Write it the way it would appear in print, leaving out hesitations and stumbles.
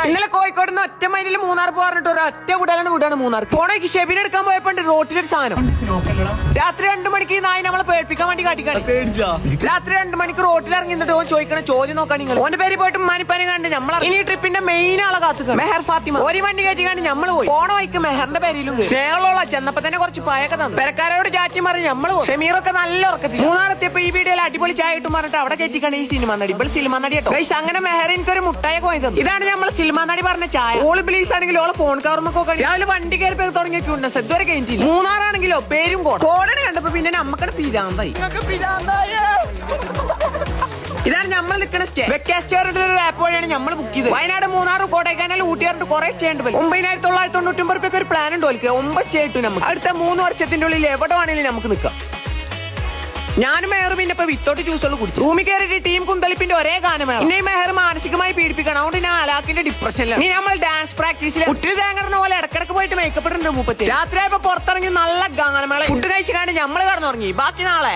ഇന്നലെ കോഴിക്കോട് നിന്ന് ഒറ്റ മൈലിൽ മൂന്നാർ പോകാറിട്ട് ഒറ്റ വിടാണ് മൂന്നാർ പോണേക്ക് ഷെബിനെ എടുക്കാൻ പോയപ്പോ റോട്ടിലൊരു സാധനം രാത്രി 2 മണിക്ക് നായി നമ്മളെ പേടിപ്പിക്കാൻ വേണ്ടി കാട്ടിക്കാണി. രാത്രി 2 മണിക്ക് റോട്ടിൽ ഇറങ്ങി നിന്നിട്ട് ഓൻ ചോദിക്കണ ചോദ്യം നോക്കാൻ നിങ്ങൾ ഓന്റെ പേര് പോയിട്ട് മാനിപ്പാനി കണ്ട് നമ്മൾ ഇനി ട്രിപ്പിന്റെ മെയിൻ ആളെ കാത്തുക മെഹർ ഫാത്തിമ ഒരു വണ്ടി കയറ്റി കണ്ട് നമ്മൾ പോയി പോണ വൈക്ക് മെഹറിന്റെ പേരിലും സ്നേഹമുള്ള ചെന്നപ്പോ തന്നെ കുറച്ച് പായൊക്കെ തന്നു പെരക്കാരോട് ചാറ്റി മാറി നമ്മൾ പോയി ഷമീറൊക്കെ നല്ല ഉറക്കത്തിൽ മൂന്നാറെത്തിയപ്പോ ഈ വീഡിയോയിൽ അടിപൊളി ചായ ഇട്ട് പറഞ്ഞിട്ട് അവിടെ കയറ്റിക്കാണ് ഈ സിനിമ നടി ഇപ്പോൾ സിനിമ നടി കേട്ടോ ഗൈസ് അങ്ങനെ മെഹർ എനിക്കൊരു മുട്ടായൊക്കെ വാങ്ങി തന്നു ഇതാണ് നമ്മൾ സിനിമ നടി പറഞ്ഞ ചായ ഓള് പ്ലീസ് ആണെങ്കിൽ ഓളെ ഫോൺ കവർമൊക്കെ രാവിലെ വണ്ടി കയറി തുടങ്ങിയിട്ടുണ്ട് ഇതുവരെ കഴിഞ്ഞില്ല മൂന്നാറാണെങ്കിലോ പേരും കോടനെ കണ്ടപ്പോ പിന്നെ നമ്മക്കടെ പിരാന്തായി ഇതാണ് നമ്മൾ നിൽക്കുന്ന സ്റ്റേ വെക്കാസ്റ്റേറിന്റെ ഒരു ആപ്പ് വഴിയാണ് നമ്മൾ ബുക്ക് ചെയ്തത് വയനാട് മൂന്നാർ കോടൈക്കനാൽ ഊട്ടിയാറിട്ട് കുറെ സ്റ്റേ ഉണ്ട് 9,999 ഒരു പ്ലാൻ ഉണ്ട് ഓൽക്ക് 9 സ്റ്റേ ഇട്ടു നമുക്ക് അടുത്ത 3 വർഷത്തിന്റെ ഉള്ളിൽ എവിടെ വേണമെങ്കിലും നമുക്ക് നിൽക്കാം ഞാനും മെഹറും പിന്നെ ഇപ്പൊ വിത്തോട്ട് ജ്യൂസുകൾ കുടിച്ചു റൂമിൽ കയറിയിട്ട് ടീം കുന്തളിപ്പിന്റെ ഒരേ ഗാനമാണ് ഇനി മെഹർ മാനസികമായി പീഡിപ്പിക്കണം അതുകൊണ്ട് ഞാൻ അലാക്കിന്റെ ഡിപ്രഷനിലാണ് ഇനി നമ്മൾ ഡാൻസ് പ്രാക്ടീസിൽ കുട്ടിൽ തേങ്ങറിന പോലെ ഇടക്കിടക്ക് പോയിട്ട് മേക്കപ്പ് ഇട്ടുണ്ട് 30 രാത്രിയായപ്പോ പുറത്തിറങ്ങി നല്ല ഗാനമേള ഫുഡ് കഴിച്ചു കാണി നമ്മൾ കടന്നുറങ്ങി ബാക്കി നാളെ